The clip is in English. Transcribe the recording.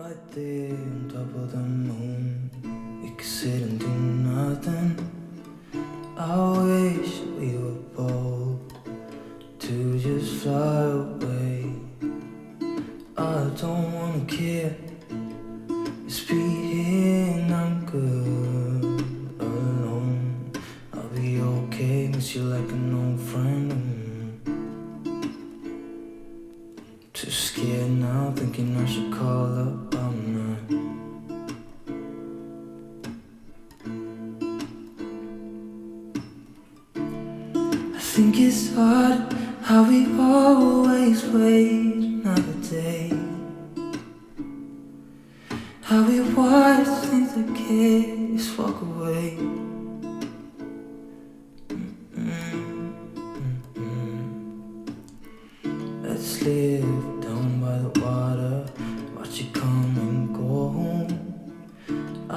Right there on top of the moon, we could sit and do nothing. I wish we were bold to just fly away. I don't wanna care, just be here and I'm good alone. I'll be okay, miss you like an old friend. Too scared now, thinking I should call up, I'm not. I think it's odd how we always wait another day, how we watch things that kids walk away. Let's live down by the water, watch it come and go home. I